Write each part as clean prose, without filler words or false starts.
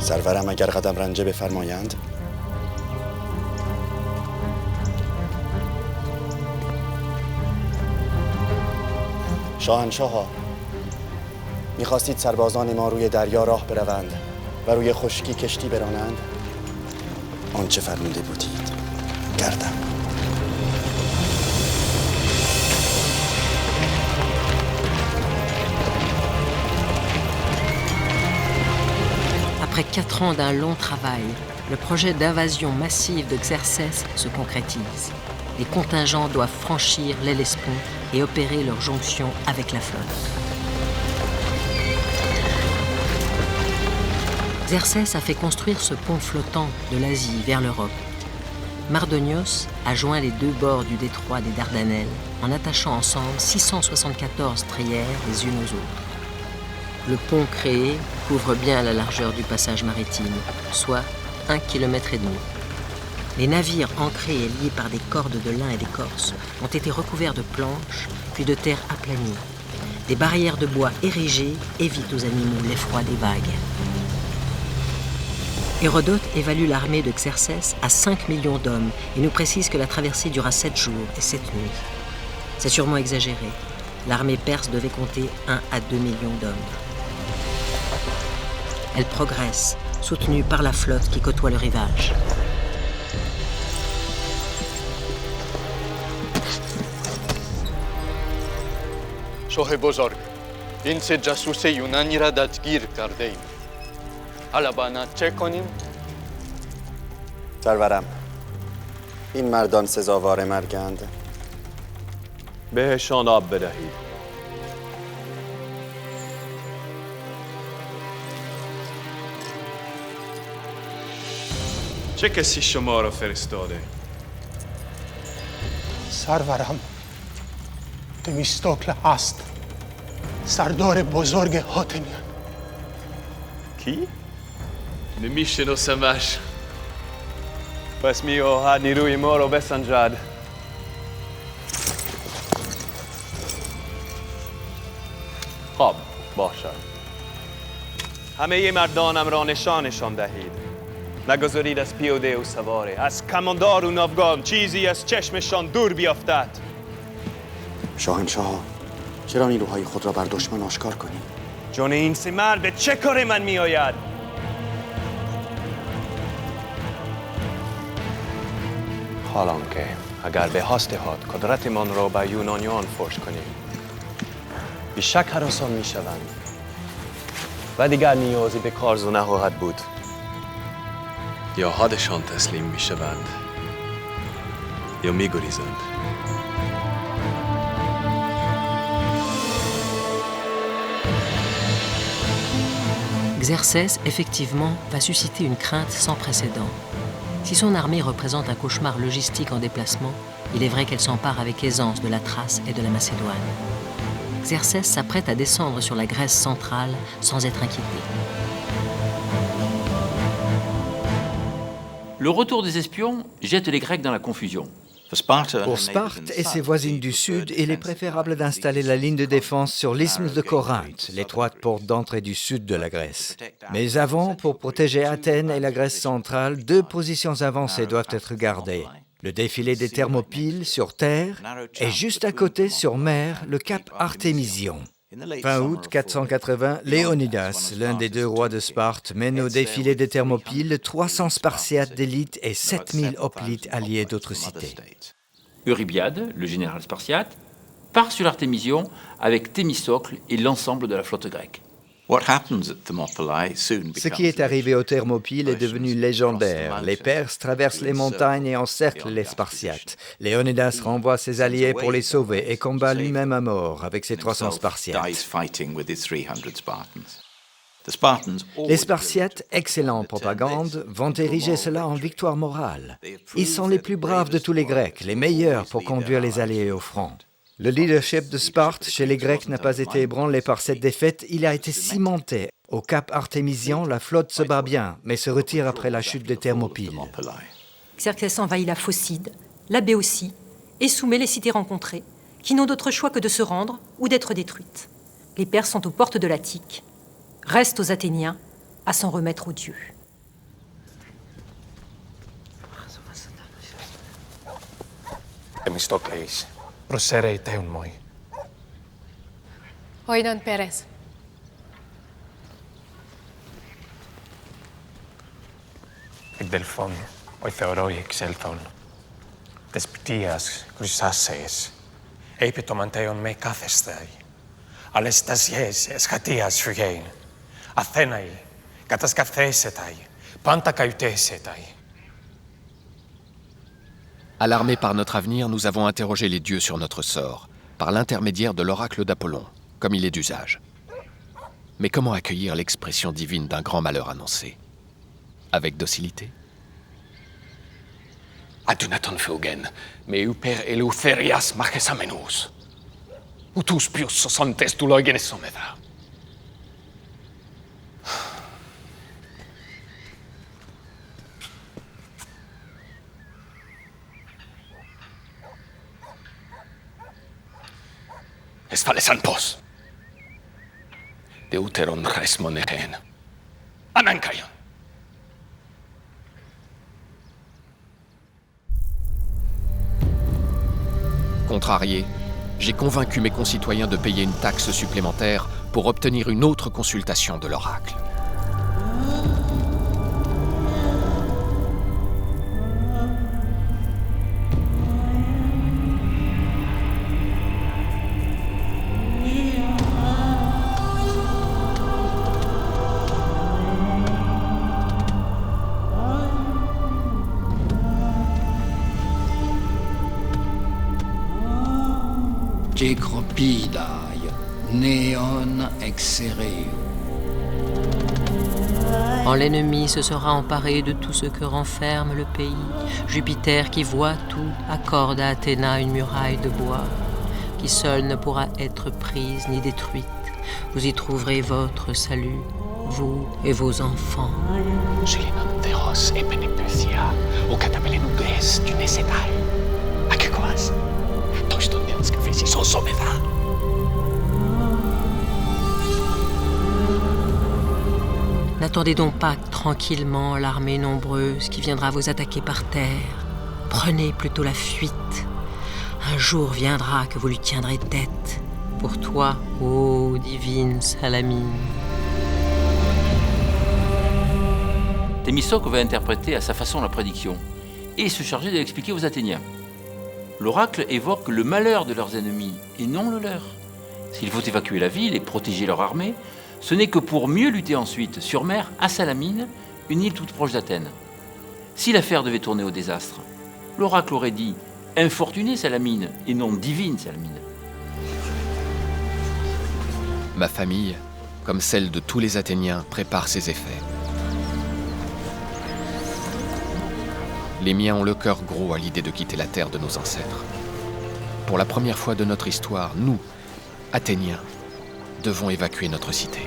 سرورم اگر قدم رنجه بفرمایند. شاهنشاها، می‌خواستید سربازان ما روی دریا راه بروند و روی خشکی کشتی برانند؟ آنچه فرموده بودید کردم. Après 4 ans d'un long travail, le projet d'invasion massive de Xerxès se concrétise. Les contingents doivent franchir l'Hellespont et opérer leur jonction avec la flotte. Xerxès a fait construire ce pont flottant de l'Asie vers l'Europe. Mardonios a joint les deux bords du détroit des Dardanelles en attachant ensemble 674 tréières les unes aux autres. Le pont créé couvre bien la largeur du passage maritime, soit 1,5 km. Les navires ancrés et liés par des cordes de lin et d'écorce ont été recouverts de planches, puis de terre aplanie. Des barrières de bois érigées évitent aux animaux l'effroi des vagues. Hérodote évalue l'armée de Xerxès à 5 millions d'hommes et nous précise que la traversée dura 7 jours et 7 nuits. C'est sûrement exagéré. L'armée perse devait compter 1 à 2 millions d'hommes. Elle progresse, soutenue par la flotte qui côtoie le rivage. شاه بزرگ، این 3 جاسوس یونانی را دستگیر کردیم. حالا باید چه کنیم؟ سرورم، این مردان سزاوار مرگند. بهشان آب بدهید. چه کسی شما را فرستاده؟ سرورم، تمیستوکل هست، سردار بزرگ هاتنیان. کی؟ نمیشناسمش. پس می‌خواهد نیروی ما را بسنجد. خب باشد. همه مردانم را نشانشان دهید. نگذارید از پیاده و سواره، از کماندار و ناوگان چیزی از چشمشان دور بیفتد. شاهنشاه، چرا نیروهای خود را بر دشمن آشکار کنی؟ جان این 3 مرد به چه کار من میآید؟ حالان که اگر به هسته‌هات قدرتمان را به یونانیان فحش کنیم، بیشک هراسان میشوند و دیگر نیازی به کارزو نخواهد بود. یا خودشان تسلیم میشوند یا میگریزند. Xerxès, effectivement, va susciter une crainte sans précédent. Si son armée représente un cauchemar logistique en déplacement, il est vrai qu'elle s'empare avec aisance de la Thrace et de la Macédoine. Xerxès s'apprête à descendre sur la Grèce centrale sans être inquiété. Le retour des espions jette les Grecs dans la confusion. Pour Sparte et ses voisines du sud, il est préférable d'installer la ligne de défense sur l'isthme de Corinthe, l'étroite porte d'entrée du sud de la Grèce. Mais avant, pour protéger Athènes et la Grèce centrale, 2 positions avancées doivent être gardées. Le défilé des Thermopyles sur terre et juste à côté sur mer, le cap Artémision. Fin août 480, Léonidas, l'un des 2 rois de Sparte, mène au défilé des Thermopyles 300 Spartiates d'élite et 7000 hoplites alliés d'autres cités. Eurybiade, le général spartiate, part sur l'Artémision avec Thémistocle et l'ensemble de la flotte grecque. Ce qui est arrivé aux Thermopyles est devenu légendaire. Les Perses traversent les montagnes et encerclent les Spartiates. Léonidas renvoie ses alliés pour les sauver et combat lui-même à mort avec ses 300 Spartiates. Les Spartiates, excellents en propagande, vont ériger cela en victoire morale. Ils sont les plus braves de tous les Grecs, les meilleurs pour conduire les alliés au front. Le leadership de Sparte chez les Grecs n'a pas été ébranlé par cette défaite, il a été cimenté. Au cap Artémision, la flotte se bat bien, mais se retire après la chute des Thermopyles. Xerxès envahit la Phocide, la Béotie, et soumet les cités rencontrées, qui n'ont d'autre choix que de se rendre ou d'être détruites. Les Perses sont aux portes de l'Attique. Reste aux Athéniens à s'en remettre aux dieux. Themistocles, prosere teun moi. Oidon Perez. Εκδελφών, oi θεωρoi εξέλθον. Τες πτίας κρυσάσεες, επιτομαντέων με κάθεσθαι. Αλλες τας γες εσχατίας φυγέιν. Αθέναοι, κατασκαφθέσεται, πάντα καουτέσεται. Alarmés par notre avenir, nous avons interrogé les dieux sur notre sort, par l'intermédiaire de l'oracle d'Apollon, comme il est d'usage. Mais comment accueillir l'expression divine d'un grand malheur annoncé? Avec docilité? Adunaton feugen, me uper eleutherias marchesamenus. Utus pius sosontes tu loigenes someda. Esfalesan pos. Deuteron res monegen. Anankaion. Contrarié, j'ai convaincu mes concitoyens de payer une taxe supplémentaire pour obtenir une autre consultation de l'oracle. Jecropidai, neon exereu. Quand l'ennemi se sera emparé de tout ce que renferme le pays, Jupiter qui voit tout accorde à Athéna une muraille de bois, qui seule ne pourra être prise ni détruite. Vous y trouverez votre salut, vous et vos enfants. Silinanteros et Penepucia, au catabelenubes du Nesetai. À que quoi? Toistonians que fais son somméda. N'attendez donc pas tranquillement l'armée nombreuse qui viendra vous attaquer par terre. Prenez plutôt la fuite. Un jour viendra que vous lui tiendrez tête. Pour toi, ô divine Salamine. Thémistocle va interpréter à sa façon la prédiction et se charger de l'expliquer aux Athéniens. L'oracle évoque le malheur de leurs ennemis et non le leur. S'il faut évacuer la ville et protéger leur armée, ce n'est que pour mieux lutter ensuite sur mer à Salamine, une île toute proche d'Athènes. Si l'affaire devait tourner au désastre, l'oracle aurait dit « infortunée Salamine » et non « divine Salamine ». Ma famille, comme celle de tous les Athéniens, prépare ses effets. Les miens ont le cœur gros à l'idée de quitter la terre de nos ancêtres. Pour la première fois de notre histoire, nous, Athéniens, devons évacuer notre cité.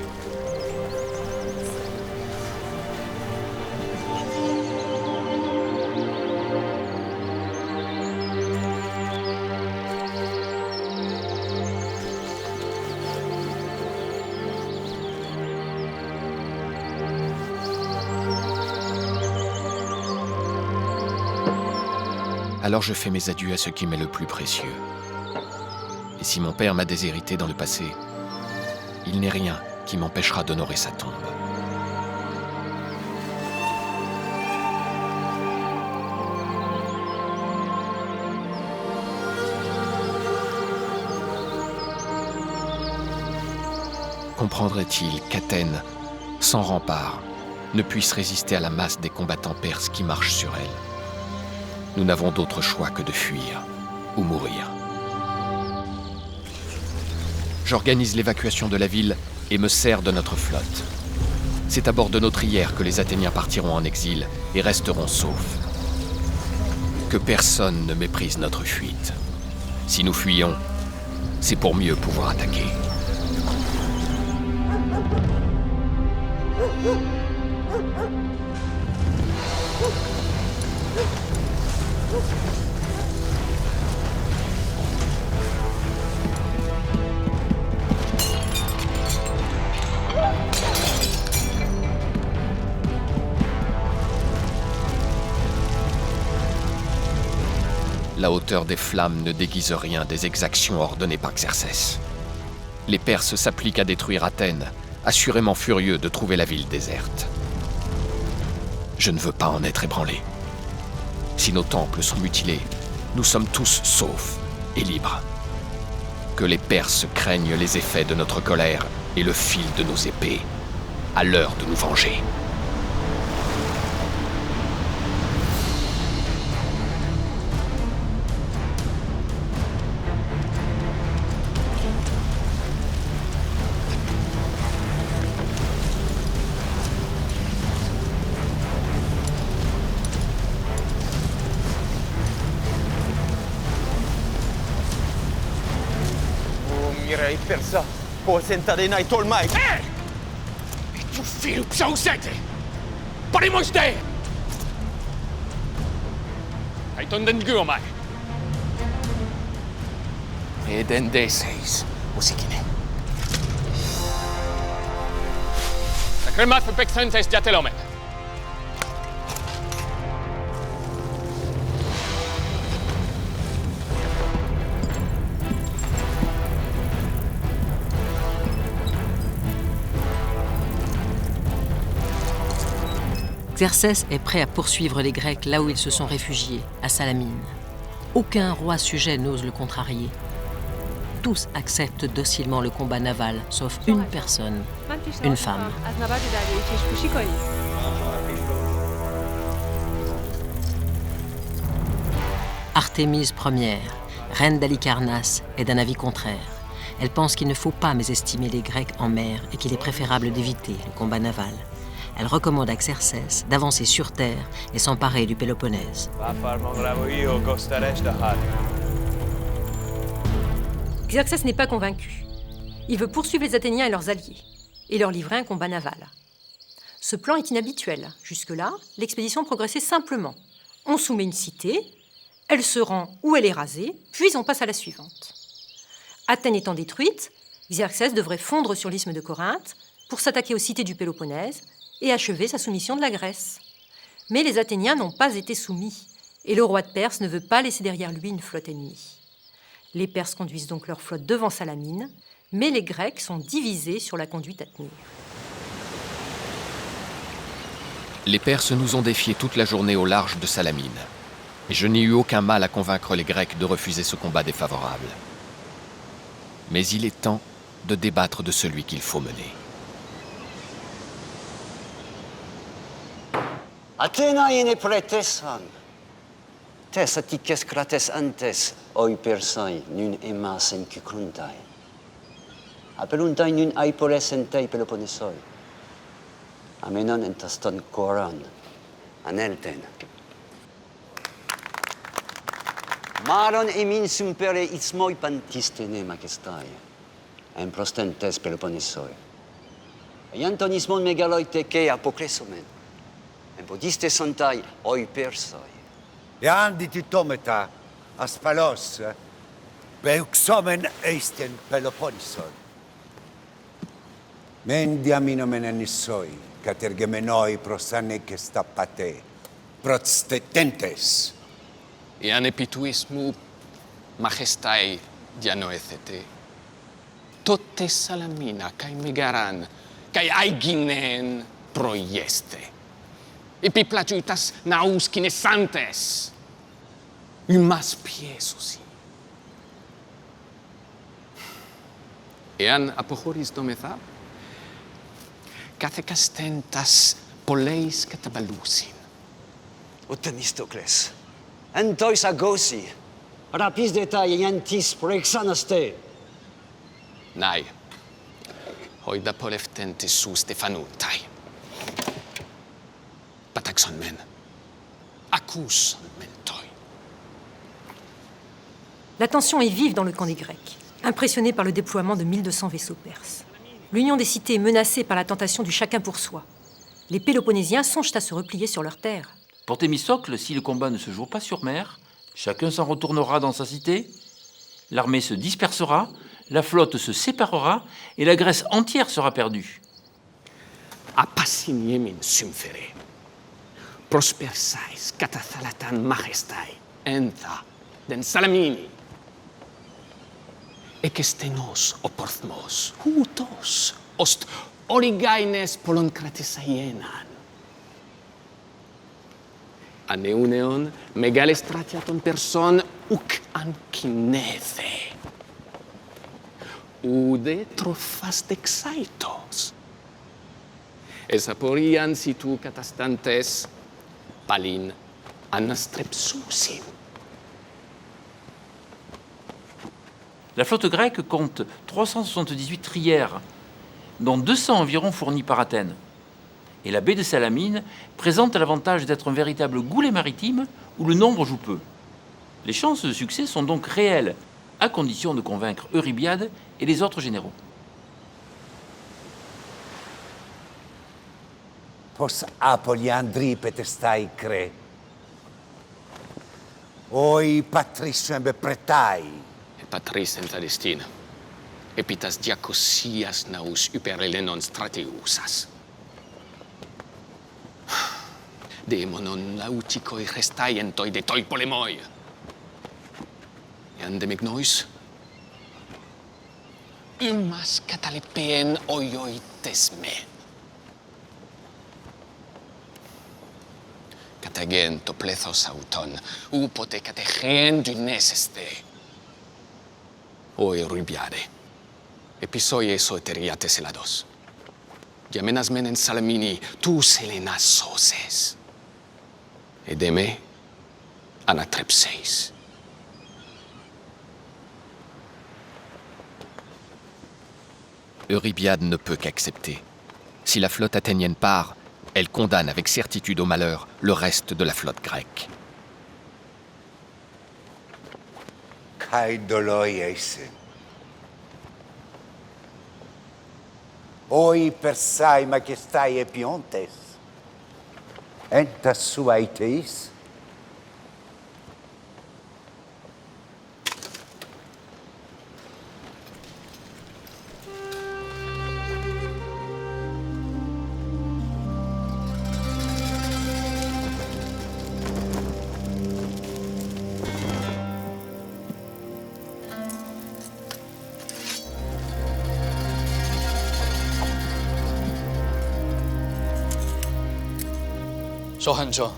Alors je fais mes adieux à ce qui m'est le plus précieux. Et si mon père m'a déshérité dans le passé, il n'est rien qui m'empêchera d'honorer sa tombe. Comprendrait-il qu'Athènes, sans rempart, ne puisse résister à la masse des combattants perses qui marchent sur elle? Nous n'avons d'autre choix que de fuir ou mourir. J'organise l'évacuation de la ville et me sers de notre flotte. C'est à bord de notre trière que les Athéniens partiront en exil et resteront saufs. Que personne ne méprise notre fuite. Si nous fuyons, c'est pour mieux pouvoir attaquer. La hauteur des flammes ne déguise rien des exactions ordonnées par Xerxès. Les Perses s'appliquent à détruire Athènes, assurément furieux de trouver la ville déserte. Je ne veux pas en être ébranlé. Si nos temples sont mutilés, nous sommes tous saufs et libres. Que les Perses craignent les effets de notre colère et le fil de nos épées, à l'heure de nous venger. Mirei persa, o sentadena i tolmai. E tu filu psausete! Parimos de! Ai tonden guomai! Eden D6, musikine. Sacremat pexentes diatelomen. Xerxès est prêt à poursuivre les Grecs là où ils se sont réfugiés, à Salamine. Aucun roi sujet n'ose le contrarier. Tous acceptent docilement le combat naval, sauf une personne, une femme. Artémise Ier, reine d'Halicarnasse, est d'un avis contraire. Elle pense qu'il ne faut pas mésestimer les Grecs en mer et qu'il est préférable d'éviter le combat naval. Elle recommande à Xerxès d'avancer sur terre et s'emparer du Péloponnèse. Xerxès n'est pas convaincu. Il veut poursuivre les Athéniens et leurs alliés et leur livrer un combat naval. Ce plan est inhabituel. Jusque-là, l'expédition progressait simplement. On soumet une cité, elle se rend ou elle est rasée, puis on passe à la suivante. Athènes étant détruite, Xerxès devrait fondre sur l'isthme de Corinthe pour s'attaquer aux cités du Péloponnèse et achever sa soumission de la Grèce. Mais les Athéniens n'ont pas été soumis, et le roi de Perse ne veut pas laisser derrière lui une flotte ennemie. Les Perses conduisent donc leur flotte devant Salamine, mais les Grecs sont divisés sur la conduite à tenir. Les Perses nous ont défiés toute la journée au large de Salamine, et je n'ai eu aucun mal à convaincre les Grecs de refuser ce combat défavorable. Mais il est temps de débattre de celui qu'il faut mener. Athenae pretesan. Tes atikes krates antes, oi persai, nun emas en kukruntai. Apeluntai nun aipoles entei peloponnesoi. Amenon entaston koran, anelten. Maron emin sumpere ismoi pantistene majestai, en prostentes peloponnessoi. Iantonismon megaloi teke apoklesomen. En podiste sontai oi persoi. Ean dititometa aspalos, beuxomen eisten Peloponneson. Mendiaminomen enissoi, catergemenoi prosaneces tapate, prostetentes. Ean epituismu majestae dianoethete. Tote Salamina cae megaran, cae aeginen proieste. Epiplagiutas naus cinesantes. Umas piesusi. Ean apochoris dometha? Cathecastentas poleis catabalusin. O Themistocles, entois agosi, rapis detae iantis proexanaste. Nai, hoida poleftentes su Stefanutai. Pataxon men, acus mentoi. La tension est vive dans le camp des Grecs, impressionnés par le déploiement de 1200 vaisseaux perses. L'union des cités est menacée par la tentation du chacun pour soi. Les Péloponnésiens songent à se replier sur leurs terres. Pour Thémistocle, si le combat ne se joue pas sur mer, chacun s'en retournera dans sa cité, l'armée se dispersera, la flotte se séparera et la Grèce entière sera perdue. Apassimiemin sumfere. Prospersais catathalatan majestae, entha den Salamini. Ekestenos oporthmos, hutos, ost origaines polonkratisaiennan. Aneuneon megalestratiaton person uc ancinethe. Ude trophas dexaitos. Esaporian situ catastantes palin anastrepsusim. La flotte grecque compte 378 trières, dont 200 environ fournis par Athènes. Et la baie de Salamine présente l'avantage d'être un véritable goulet maritime où le nombre joue peu. Les chances de succès sont donc réelles, à condition de convaincre Eurybiade et les autres généraux. Pos apoliandri petestai cre. Oi patrisem pretai. Patris enta destina. Epitas diacosias naus hyperelenon strateusas. Demonon lauticoi restaientoi de toi polemoi. Iandemic nois? Umas catalepeen oioites me. Catagento plethos auton, upote categen dyneseste. O Eurybiade, episoi eso eteriates elados. Diamenas men en Salamini, tu selenas soses. Edeme anatrepseis. Eurybiade ne peut qu'accepter. Si la flotte athénienne part, elle condamne avec certitude au malheur le reste de la flotte grecque. Kai doloi eisen. Oi persai majestai epiontes. Entas suaiteis. شاهنشاه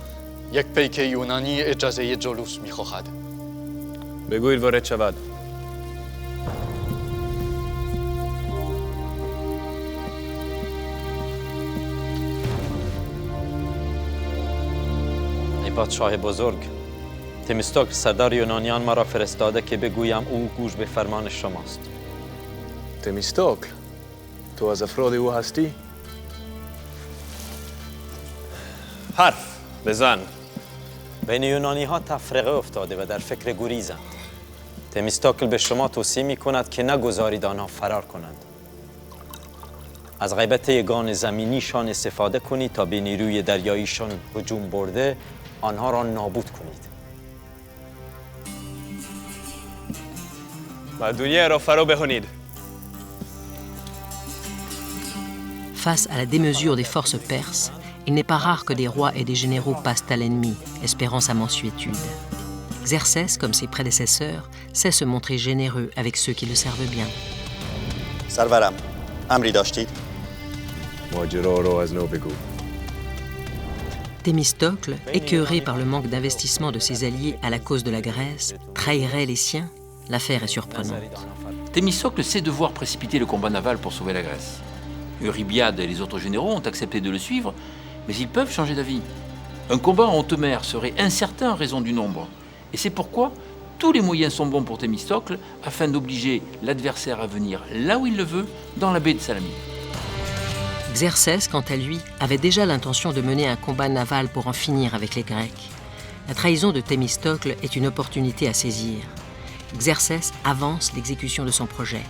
یک پیک یونانی اجازه جلوس می‌خواهد. بگویید وارد شود. ای پادشاه بزرگ، تمیستوکل سردار یونانیان مرا فرستاده که بگویم او گوش به فرمان شماست. تمیستوکل، تو از افراد او هستی؟ حرف بزن. بین یونانی ها تفرقه افتاده و در فکر گریزند. تمیستوکل به شما توصیه می کند که نگذارید آنها فرار کنند. از غیبت یگان زمینیشان استفاده کنید تا به نیروی دریاییشان هجوم برده آنها را نابود کنید. مردونیه را فرا بهانید. Face à la démesure des forces perses, il n'est pas rare que des rois et des généraux passent à l'ennemi, espérant sa mansuétude. Xerxès, comme ses prédécesseurs, sait se montrer généreux avec ceux qui le servent bien. سرورم، امری داشتید؟ ماجرا را از نو بگو. Thémistocle, écœuré par le manque d'investissement de ses alliés à la cause de la Grèce, trahirait les siens. L'affaire est surprenante. Thémistocle sait devoir précipiter le combat naval pour sauver la Grèce. Eurybiade et les autres généraux ont accepté de le suivre, mais ils peuvent changer d'avis. Un combat en haute mer serait incertain en raison du nombre. Et c'est pourquoi tous les moyens sont bons pour Thémistocle afin d'obliger l'adversaire à venir là où il le veut, dans la baie de Salamine. Xerxès, quant à lui, avait déjà l'intention de mener un combat naval pour en finir avec les Grecs. La trahison de Thémistocle est une opportunité à saisir. Xerxès avance l'exécution de son projet.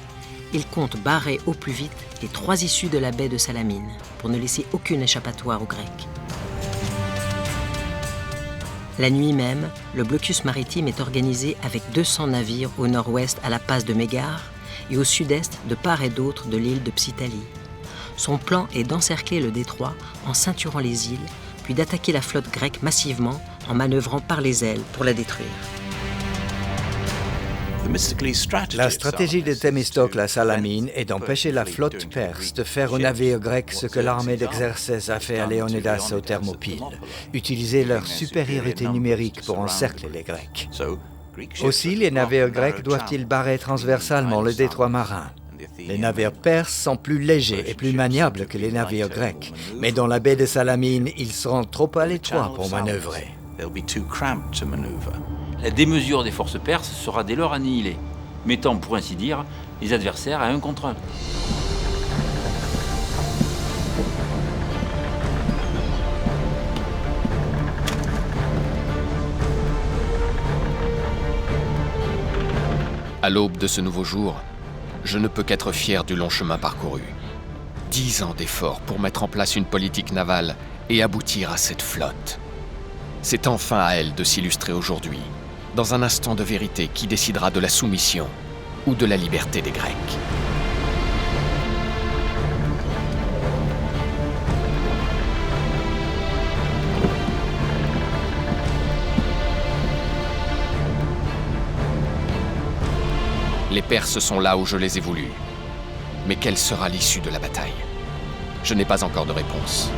Il compte barrer au plus vite les 3 issues de la baie de Salamine pour ne laisser aucune échappatoire aux Grecs. La nuit même, le blocus maritime est organisé avec 200 navires au nord-ouest à la passe de Mégare et au sud-est de part et d'autre de l'île de Psyttalie. Son plan est d'encercler le détroit en ceinturant les îles, puis d'attaquer la flotte grecque massivement en manœuvrant par les ailes pour la détruire. La stratégie de Thémistocle à Salamine est d'empêcher la flotte perse de faire aux navires grecs ce que l'armée d'Xerxès a fait à Léonidas aux Thermopyles, utiliser leur supériorité numérique pour encercler les Grecs. Aussi, les navires grecs doivent-ils barrer transversalement le détroit marin. Les navires perses sont plus légers et plus maniables que les navires grecs, mais dans la baie de Salamine, ils seront trop à l'étroit pour manœuvrer. La démesure des forces perses sera dès lors annihilée, mettant pour ainsi dire les adversaires à 1 contre 1. À l'aube de ce nouveau jour, je ne peux qu'être fier du long chemin parcouru. 10 ans d'efforts pour mettre en place une politique navale et aboutir à cette flotte. C'est enfin à elle de s'illustrer aujourd'hui, dans un instant de vérité qui décidera de la soumission ou de la liberté des Grecs. Les Perses sont là où je les ai voulus. Mais quelle sera l'issue de la bataille? Je n'ai pas encore de réponse.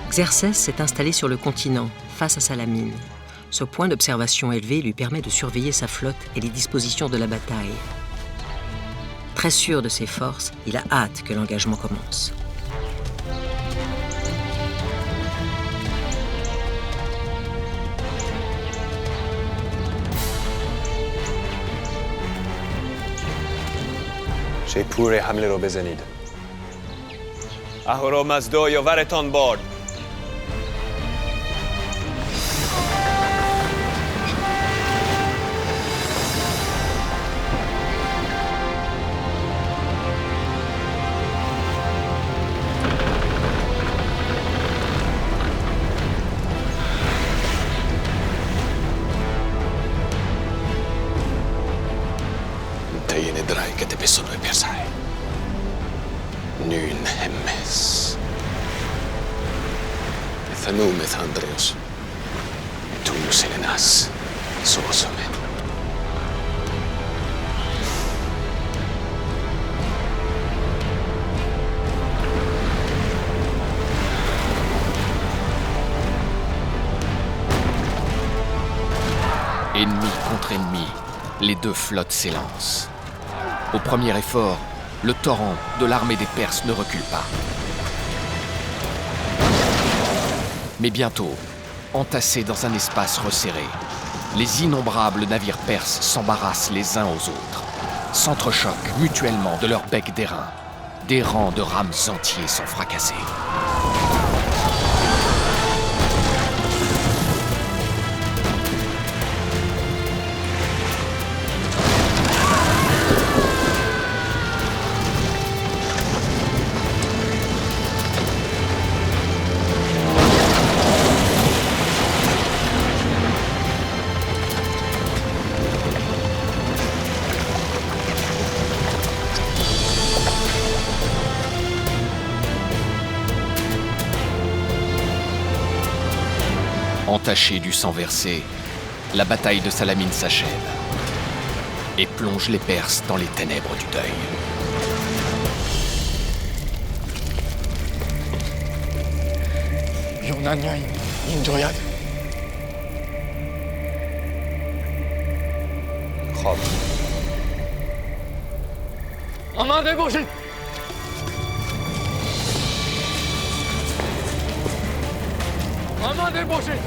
Xerxès s'est installé sur le continent, face à Salamine. Ce point d'observation élevé lui permet de surveiller sa flotte et les dispositions de la bataille. Très sûr de ses forces, il a hâte que l'engagement commence. J'ai pourré hamle رو بزنید. اهورامزدا یاورتان باد. Θανούμεθ, Άντρεος. Τους Ελληνάς σώσομεν. Ennemi contre ennemi, les deux flottes s'élancent. Au premier effort, le torrent de l'armée des Perses ne recule pas. Mais bientôt, entassés dans un espace resserré, les innombrables navires perses s'embarrassent les uns aux autres, s'entrechoquent mutuellement de leurs becs d'airain. Des rangs de rames entiers sont fracassés. Entachée du sang versé, la bataille de Salamine s'achève et plonge les Perses dans les ténèbres du deuil. 유난히 인조야. خب. آماده باشید. آماده باشید.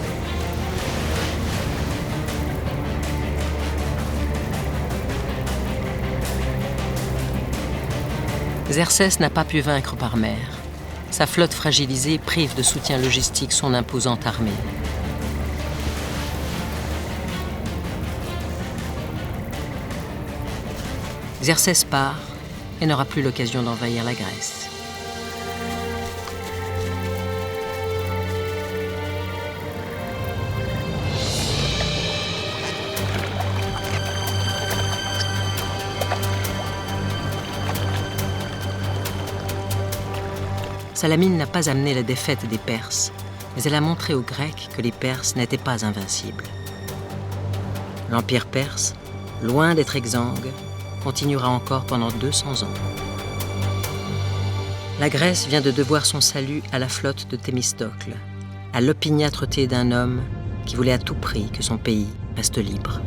Xerxès n'a pas pu vaincre par mer. Sa flotte fragilisée prive de soutien logistique son imposante armée. Xerxès part et n'aura plus l'occasion d'envahir la Grèce. Salamine n'a pas amené la défaite des Perses, mais elle a montré aux Grecs que les Perses n'étaient pas invincibles. L'Empire perse, loin d'être exsangue, continuera encore pendant 200 ans. La Grèce vient de devoir son salut à la flotte de Thémistocle, à l'opiniâtreté d'un homme qui voulait à tout prix que son pays reste libre.